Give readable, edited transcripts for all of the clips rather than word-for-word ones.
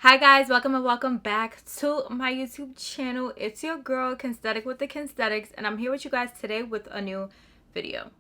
Hi guys, welcome and welcome back to my YouTube channel. It's your girl Kensthetic with the Kensthetics, and I'm here with you guys today with a new video.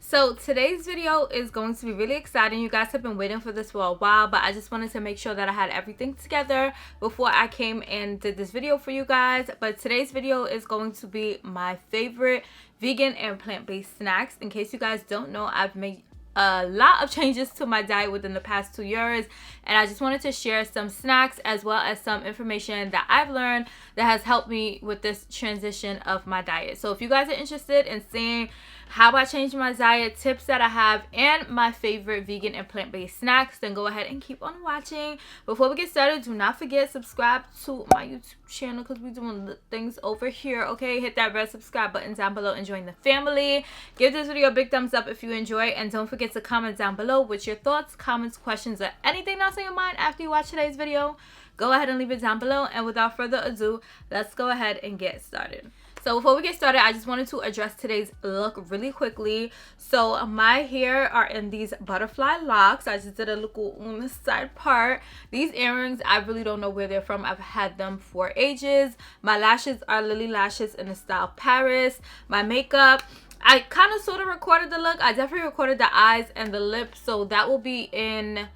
So today's video is going to be really exciting. You guys have been waiting for this for a while, but I just wanted to make sure that I had everything together before I came and did this video for you guys. But today's video is going to be my favorite vegan and plant-based snacks. In case you guys don't know, I've made a lot of changes to my diet within the past 2 years, and I just wanted to share some snacks as well as some information that I've learned that has helped me with this transition of my diet. So if you guys are interested in seeing how I changed my diet, tips that I have, and my favorite vegan and plant-based snacks, then go ahead and keep on watching. Before we get started, do not forget subscribe to my YouTube channel because we're doing things over here, okay? Hit that red subscribe button down below and join the family. Give this video a big thumbs up if you enjoy, and don't forget to comment down below with your thoughts, comments, questions, or anything else on your mind after you watch today's video. Go ahead and leave it down below, and without further ado, let's go ahead and get started. So before we get started, I just wanted to address today's look really quickly. So my hair are in these butterfly locks. I just did a look on the side part. These earrings, I really don't know where they're from. I've had them for ages. My lashes are Lily Lashes in the style Paris. My makeup, I kind of sort of recorded the look. I definitely recorded the eyes and the lips. So that will be in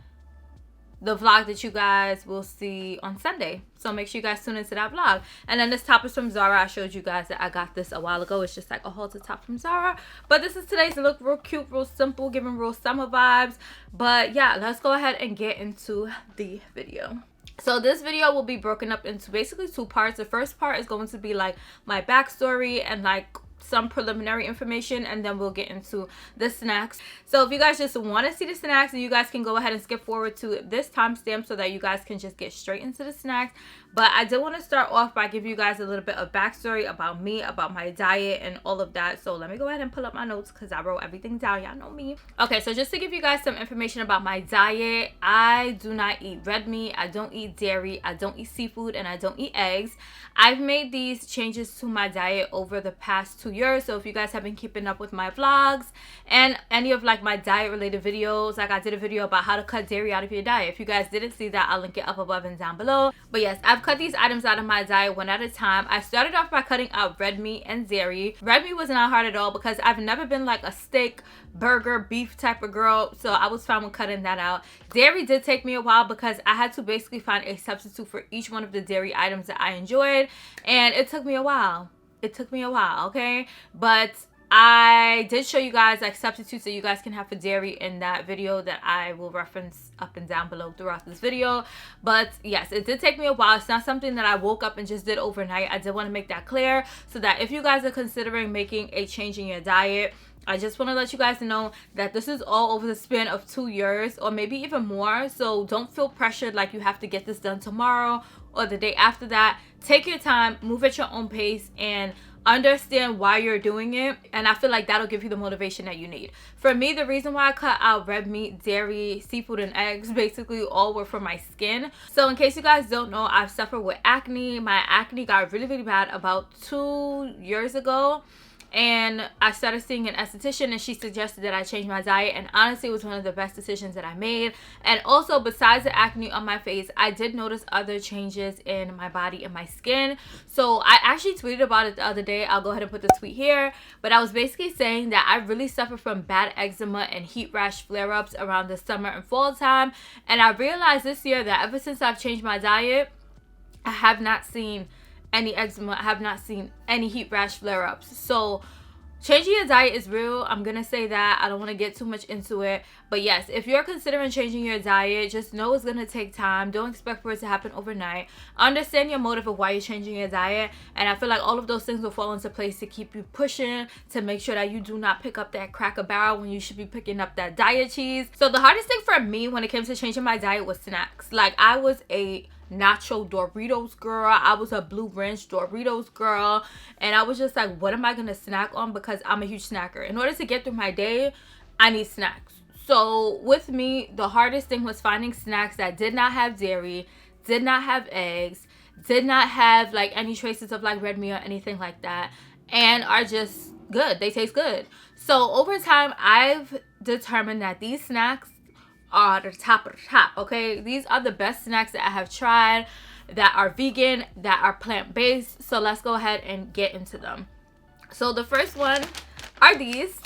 the vlog that you guys will see on Sunday. So make sure you guys tune into that vlog. And then this top is from Zara. I showed you guys that I got this a while ago. It's just like a halter top from Zara. But this is today's look. Real cute, real simple, giving real summer vibes. But yeah, let's go ahead and get into the video. So this video will be broken up into basically two parts. The first part is going to be like my backstory and like some preliminary information, and then we'll get into the snacks. So if you guys just want to see the snacks, you guys can go ahead and skip forward to this timestamp so that you guys can just get straight into the snacks. But I did want to start off by giving you guys a little bit of backstory about me, about my diet and all of that. So let me go ahead and pull up my notes because I wrote everything down. Y'all know me. Okay, so just to give you guys some information about my diet, I do not eat red meat, I don't eat dairy, I don't eat seafood, and I don't eat eggs. I've made these changes to my diet over the past 2 years. So if you guys have been keeping up with my vlogs and any of like my diet related videos, like I did a video about how to cut dairy out of your diet. If you guys didn't see that, I'll link it up above and down below. But yes, I've cut these items out of my diet one at a time. I started off by cutting out red meat and dairy. Red meat was not hard at all because I've never been like a steak, burger, beef type of girl, so I was fine with cutting that out. Dairy did take me a while because I had to basically find a substitute for each one of the dairy items that I enjoyed, and it took me a while. Okay? But I did show you guys like substitutes that you guys can have for dairy in that video that I will reference up and down below throughout this video. But yes, it did take me a while. It's not something that I woke up and just did overnight. I did want to make that clear so that if you guys are considering making a change in your diet, I just want to let you guys know that this is all over the span of 2 years or maybe even more. So don't feel pressured like you have to get this done tomorrow or the day after that. Take your time, move at your own pace, and understand why you're doing it. And I feel like that'll give you the motivation that you need. For me, the reason why I cut out red meat, dairy, seafood, and eggs basically all were for my skin. So in case you guys don't know, I've suffered with acne. My acne got really, really bad about 2 years ago. And I started seeing an esthetician, and she suggested that I change my diet, and honestly it was one of the best decisions that I made. And also, besides the acne on my face, I did notice other changes in my body and my skin. So I actually tweeted about it the other day. I'll go ahead and put the tweet here, but I was basically saying that I really suffer from bad eczema and heat rash flare-ups around the summer and fall time. And I realized this year that ever since I've changed my diet, I have not seen any eczema. I have not seen any heat rash flare-ups. So changing your diet is real. I'm gonna say that. I don't want to get too much into it, but yes, if you're considering changing your diet, just know it's gonna take time. Don't expect for it to happen overnight. Understand your motive of why you're changing your diet, and I feel like all of those things will fall into place to keep you pushing, to make sure that you do not pick up that Cracker Barrel when you should be picking up that diet cheese. So the hardest thing for me when it came to changing my diet was snacks. Like, I was a nacho Doritos girl, I was a blue ranch Doritos girl, and I was just like, what am I gonna snack on? Because I'm a huge snacker. In order to get through my day, I need snacks. So with me, the hardest thing was finding snacks that did not have dairy, did not have eggs, did not have like any traces of like red meat or anything like that, and are just good. They taste good. So over time, I've determined that these snacks are the top of the top. Okay, these are the best snacks that I have tried, that are vegan, that are plant-based. So let's go ahead and get into them. So the first one are these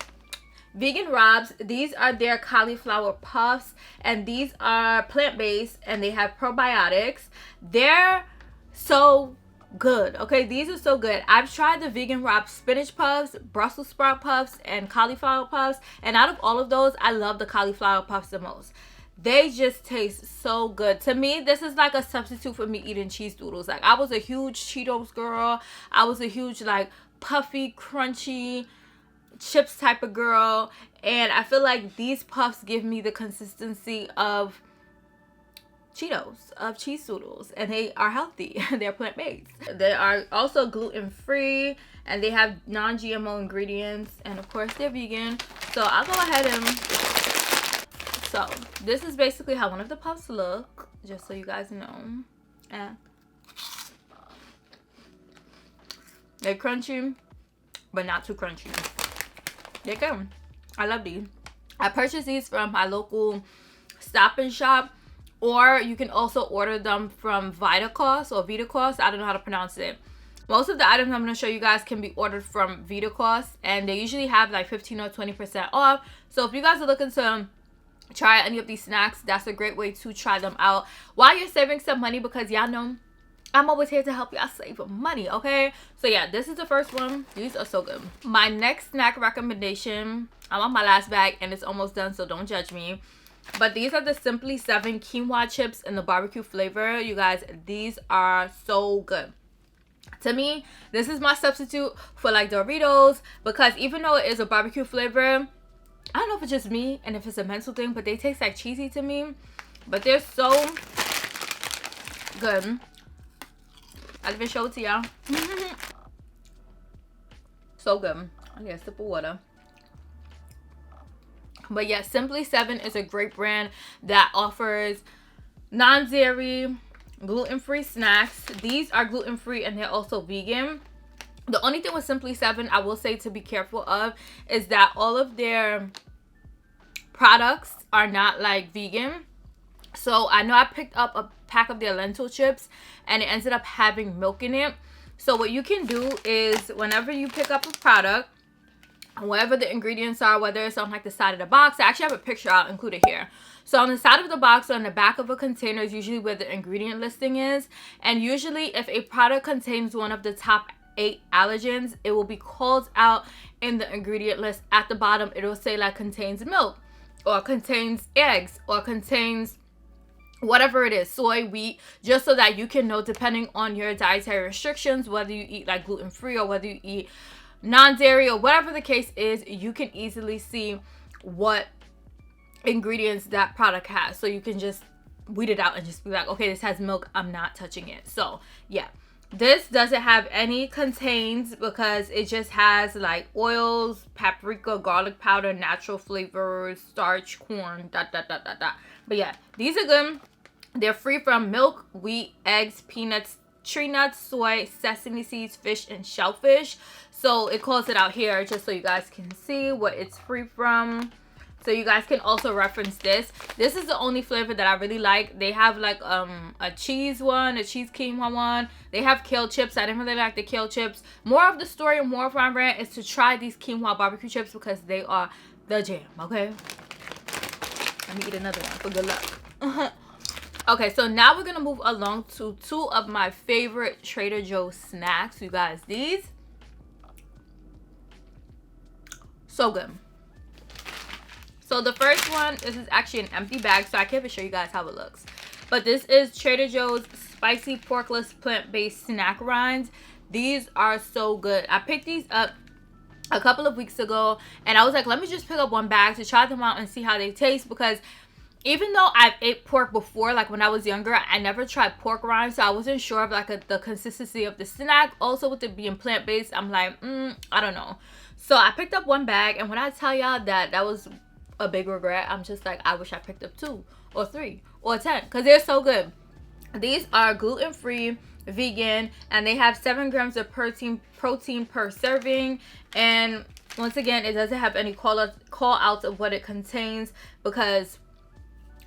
vegan Robs. These are their cauliflower puffs, and these are plant-based, and they have probiotics. They're so good. Okay, these are so good. I've tried the vegan Rob spinach puffs, Brussels sprout puffs, and cauliflower puffs, and out of all of those, I love the cauliflower puffs the most. They just taste so good. To me, this is like a substitute for me eating cheese doodles. Like, I was a huge Cheetos girl. I was a huge like puffy, crunchy chips type of girl, and I feel like these puffs give me the consistency of Cheetos, of cheese doodles, and they are healthy. They're plant-based. They are also gluten-free, and they have non-GMO ingredients, and of course they're vegan. So I'll go ahead and, so this is basically how one of the puffs look, just so you guys know. And they're crunchy, but not too crunchy. They're good. I love these. I purchased these from my local Stop and Shop, or you can also order them from Vitacost or Vitacost. I don't know how to pronounce it. Most of the items I'm going to show you guys can be ordered from Vitacost, and they usually have like 15 or 20% off. So if you guys are looking to try any of these snacks, that's a great way to try them out while you're saving some money, because y'all know I'm always here to help y'all save money, okay? So yeah, this is the first one. These are so good. My next snack recommendation, I'm on my last bag and it's almost done, so don't judge me. But these are the Simply 7 quinoa chips in the barbecue flavor. You guys, these are so good. To me, this is my substitute for like Doritos, because even though it is a barbecue flavor, I don't know if it's just me and if it's a mental thing, but they taste like cheesy to me. But they're so good. I'll even show it to y'all. So good. I get a sip of water. But yeah, Simply 7 is a great brand that offers non-dairy, gluten-free snacks. These are gluten-free and they're also vegan. The only thing with Simply 7 I will say to be careful of is that all of their products are not like vegan. So I know I picked up a pack of their lentil chips and it ended up having milk in it. So what you can do is whenever you pick up a product, whatever the ingredients are, whether it's on like the side of the box, I actually have a picture, I'll include it here. So on the side of the box or on the back of a container is usually where the ingredient listing is. And usually if a product contains one of the top 8 allergens, it will be called out in the ingredient list. At the bottom, it will say like contains milk, or contains eggs, or contains whatever it is, soy, wheat, just so that you can know, depending on your dietary restrictions, whether you eat like gluten-free or whether you eat non-dairy or whatever the case is, you can easily see what ingredients that product has. So you can just weed it out and just be like, okay, this has milk, I'm not touching it. So yeah, this doesn't have any contains, because it just has like oils, paprika, garlic powder, natural flavors, starch, corn, ... But yeah, these are good. They're free from milk, wheat, eggs, peanuts, tree nuts, soy, sesame seeds, fish, and shellfish. So it calls it out here just so you guys can see what it's free from. So you guys can also reference this. This is the only flavor that I really like. They have like a cheese one, a cheese quinoa one. They have kale chips. I didn't really like the kale chips. More of the story, more of my rant is to try these quinoa barbecue chips, because they are the jam, okay? Let me eat another one for good luck. Okay, so now we're gonna move along to 2 of my favorite Trader Joe's snacks. You guys, these so good. So the first one, this is actually an empty bag, so I can't even show you guys how it looks. But this is Trader Joe's spicy porkless plant-based snack rinds. These are so good. I picked these up a couple of weeks ago, and I was like, let me just pick up 1 bag to try them out and see how they taste, because even though I've ate pork before, like when I was younger, I never tried pork rinds, so I wasn't sure of like the consistency of the snack. Also with it being plant-based, I'm like, I don't know. So I picked up 1 bag, and when I tell y'all that was a big regret, I'm just like, I wish I picked up 2 or 3 or 10, because they're so good. These are gluten-free, vegan, and they have 7 grams of protein per serving. And once again, it doesn't have any call outs of what it contains, because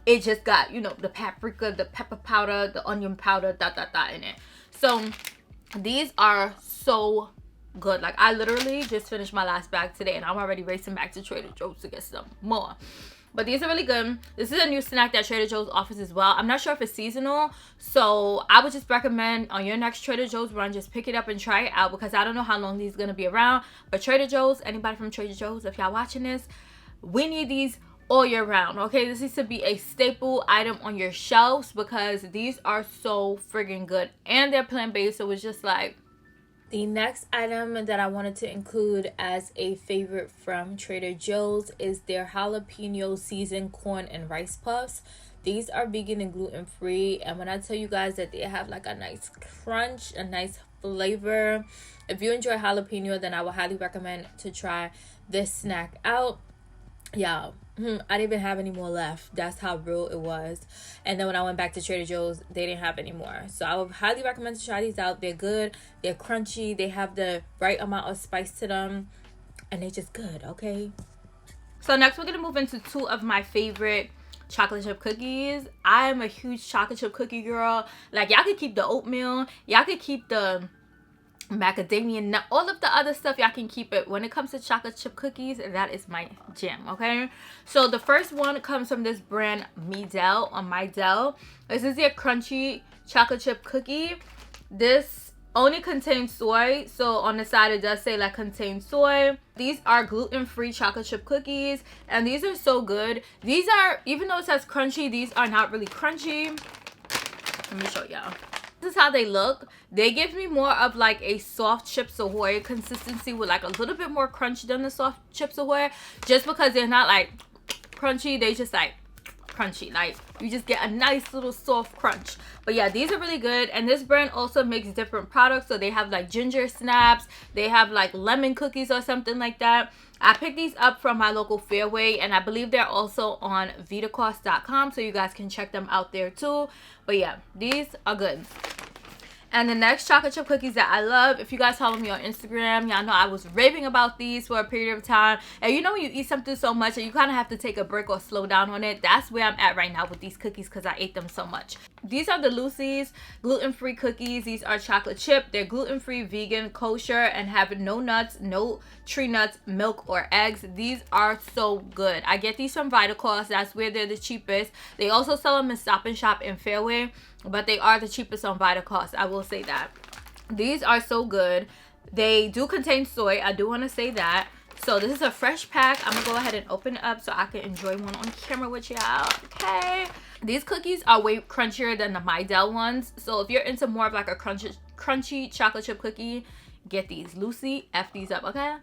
it just got, you know, the paprika, the pepper powder, the onion powder, in it. So these are so good. Like, I literally just finished my last bag today, and I'm already racing back to Trader Joe's to get some more. But these are really good. This is a new snack that Trader Joe's offers as well. I'm not sure if it's seasonal, so I would just recommend on your next Trader Joe's run, just pick it up and try it out, because I don't know how long these are going to be around. But Trader Joe's, anybody from Trader Joe's, if y'all watching this, we need these all year round, okay? This needs to be a staple item on your shelves, because these are so friggin' good, and they're plant-based, so it's just like. The next item that I wanted to include as a favorite from Trader Joe's is their jalapeno seasoned corn and rice puffs. These are vegan and gluten free, and when I tell you guys that they have like a nice crunch, a nice flavor, if you enjoy jalapeno, then I would highly recommend to try this snack out. Yeah, I didn't even have any more left. That's how real it was. And then when I went back to Trader Joe's, they didn't have any more. So I would highly recommend to try these out. They're good. They're crunchy. They have the right amount of spice to them. And they're just good, okay? So next we're going to move into 2 of my favorite chocolate chip cookies. I am a huge chocolate chip cookie girl. Like, y'all could keep the oatmeal. Y'all could keep the macadamia nut, all of the other stuff, y'all can keep it. When it comes to chocolate chip cookies, that is my jam, okay? So the first one comes from this brand Midel. This is their crunchy chocolate chip cookie. This only contains soy, so on the side it does say like contains soy. These are gluten-free chocolate chip cookies, and these are so good. These are, even though it says crunchy, these are not really crunchy. Let me show y'all. This is how they look. They give me more of like a soft Chips Ahoy consistency with like a little bit more crunch than the soft Chips Ahoy, just because they're not like crunchy, they just like crunchy, like you just get a nice little soft crunch. But yeah, these are really good. And this brand also makes different products, so they have like ginger snaps, they have like lemon cookies or something like that. I picked these up from my local Fairway, and I believe they're also on Vitacost.com, so you guys can check them out there too. But yeah, these are good. And the next chocolate chip cookies that I love, if you guys follow me on Instagram, y'all know I was raving about these for a period of time. And you know when you eat something so much and you kind of have to take a break or slow down on it, that's where I'm at right now with these cookies, because I ate them so much. These are the Lucy's gluten-free cookies. These are chocolate chip. They're gluten-free, vegan, kosher, and have no nuts, no tree nuts, milk, or eggs. These are so good. I get these from Vitacost. That's where they're the cheapest. They also sell them in Stop and Shop and Fairway, but they are the cheapest on Vitacost. I will say that. These are so good. They do contain soy. I do want to say that. So this is a fresh pack. I'm going to go ahead and open it up so I can enjoy one on camera with y'all. Okay. These cookies are way crunchier than the Midel ones. So if you're into more of like a crunchy chocolate chip cookie, get these. Lucy, F these up, okay?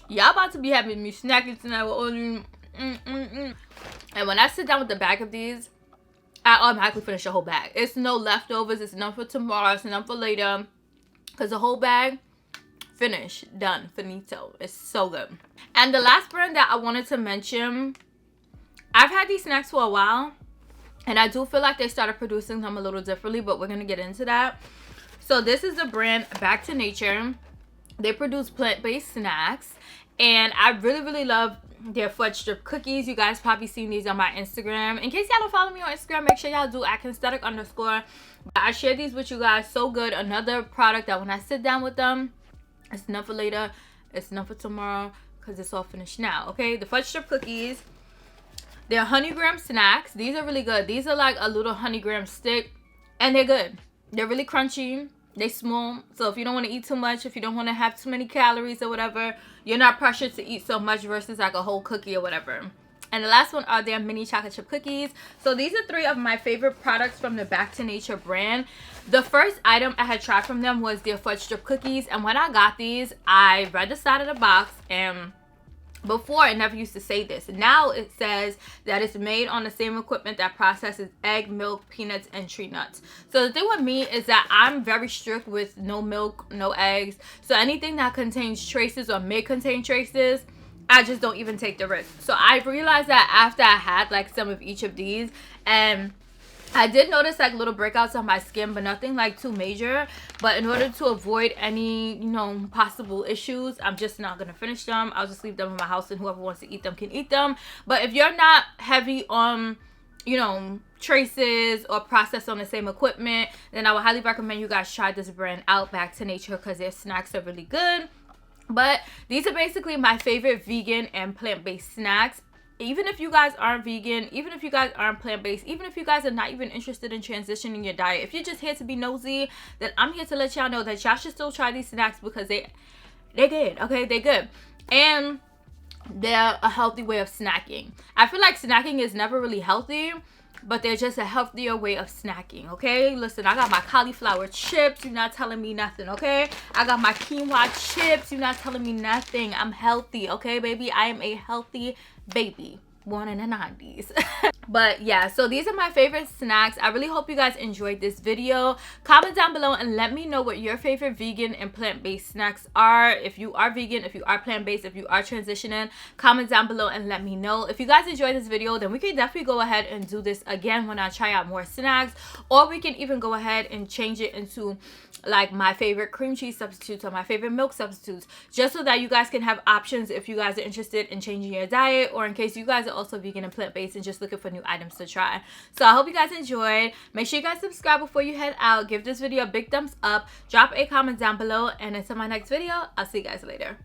Y'all about to be having me snacking tonight with all you. And when I sit down with the bag of these, I automatically finish the whole bag. It's no leftovers. It's enough for tomorrow. It's enough for later. Because the whole bag, finish, done, finito. It's so good. And the last brand that I wanted to mention, I've had these snacks for a while, and I do feel like they started producing them a little differently, but we're going to get into that. So this is the brand Back to Nature. They produce plant-based snacks, and I really love their fudge strip cookies. You guys probably seen these on my Instagram. In case y'all don't follow me on Instagram, make sure y'all do @Kensthetic_. I share these with you guys. So good. Another product that when I sit down with them, it's enough for later, it's enough for tomorrow, because it's all finished now. Okay, the fudge strip cookies, they're honey graham snacks. These are really good. These are like a little honey graham stick, and they're good. They're really crunchy. They small, so if you don't want to eat too much, if you don't want to have too many calories or whatever, you're not pressured to eat so much versus like a whole cookie or whatever. And the last one are their mini chocolate chip cookies. So these are 3 of my favorite products from the Back to Nature brand. The first item I had tried from them was their fudge strip cookies, and when I got these, I read the side of the box, and before it never used to say this. Now it says that it's made on the same equipment that processes egg, milk, peanuts, and tree nuts. So the thing with me is that I'm very strict with no milk, no eggs. So anything that contains traces or may contain traces, I just don't even take the risk. So I realized that after I had like some of each of these, and I did notice like little breakouts on my skin, but nothing like too major. But in order to avoid any, you know, possible issues, I'm just not gonna finish them. I'll just leave them in my house, and whoever wants to eat them can eat them. But if you're not heavy on, you know, traces or processed on the same equipment, then I would highly recommend you guys try this brand out, Back to Nature, because their snacks are really good. But these are basically my favorite vegan and plant-based snacks. Even if you guys aren't vegan, even if you guys aren't plant-based, even if you guys are not even interested in transitioning your diet, if you're just here to be nosy, then I'm here to let y'all know that y'all should still try these snacks, because they're good, okay? They're good. And they're a healthy way of snacking. I feel like snacking is never really healthy, but they're just a healthier way of snacking, okay? Listen, I got my cauliflower chips. You're not telling me nothing, okay? I got my quinoa chips. You're not telling me nothing. I'm healthy, okay, baby? I am a healthy baby, born in the 90s. But yeah, so these are my favorite snacks. I really hope you guys enjoyed this video. Comment down below and let me know what your favorite vegan and plant-based snacks are. If you are vegan, if you are plant-based, if you are transitioning, comment down below and let me know. If you guys enjoyed this video, then we can definitely go ahead and do this again when I try out more snacks, or we can even go ahead and change it into like my favorite cream cheese substitutes or my favorite milk substitutes, just so that you guys can have options if you guys are interested in changing your diet, or in case you guys are also vegan and plant-based and just looking for new items to try. So I hope you guys enjoyed. Make sure you guys subscribe before you head out. Give this video a big thumbs up. Drop a comment down below, and until my next video, I'll see you guys later.